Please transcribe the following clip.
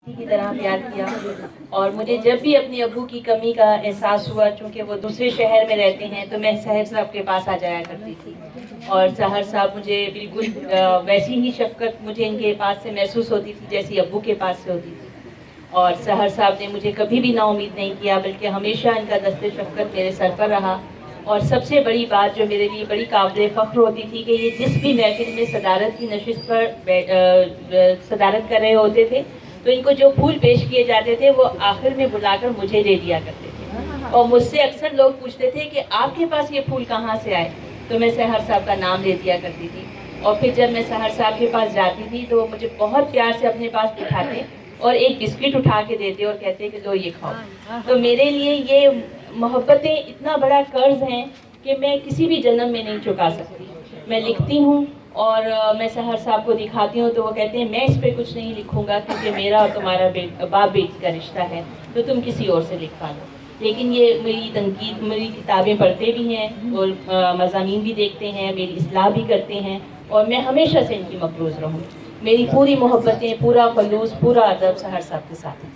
کی طرح پیار کیا، اور مجھے جب بھی اپنے ابو کی کمی کا احساس ہوا، چونکہ وہ دوسرے شہر میں رہتے ہیں، تو میں سحر صاحب کے پاس آ جایا کرتی تھی، اور سحر صاحب مجھے بالکل ویسی ہی شفقت مجھے ان کے پاس سے محسوس ہوتی تھی جیسی ابو کے پاس سے ہوتی تھی، اور سحر صاحب نے مجھے کبھی بھی نا امید نہیں کیا، بلکہ ہمیشہ ان کا دست شفقت میرے سر پر رہا۔ اور سب سے بڑی بات جو میرے لیے بڑی قابل فخر ہوتی تھی کہ یہ جس بھی محفل میں صدارت کی نشست پر صدارت کر رہے ہوتے تھے، تو ان کو جو پھول پیش کیے جاتے تھے وہ آخر میں بلا کر مجھے دے دیا کرتے تھے، اور مجھ سے اکثر لوگ پوچھتے تھے کہ آپ کے پاس یہ پھول کہاں سے آئے، تو میں سحر صاحب کا نام لے دیا کرتی تھی، اور پھر جب میں سحر صاحب کے پاس جاتی تھی تو وہ مجھے بہت پیار سے اپنے پاس بٹھاتے اور ایک بسکٹ اٹھا کے دیتے اور کہتے کہ لو یہ کھاؤ۔ تو میرے لیے یہ محبتیں اتنا بڑا قرض ہیں کہ میں کسی بھی جنم میں نہیں چکا سکتی۔ میں لکھتی ہوں اور میں سحر صاحب کو دکھاتی ہوں تو وہ کہتے ہیں میں اس پہ کچھ نہیں لکھوں گا کیونکہ میرا اور تمہارا باپ بیٹی کا رشتہ ہے، تو تم کسی اور سے لکھوا لو۔ لیکن یہ میری تنقید، میری کتابیں پڑھتے بھی ہیں اور مضامین بھی دیکھتے ہیں، میری اصلاح بھی کرتے ہیں، اور میں ہمیشہ سے ان کی مقروض رہوں۔ میری پوری محبتیں، پورا خلوص، پورا ادب سحر صاحب کے ساتھ ہے۔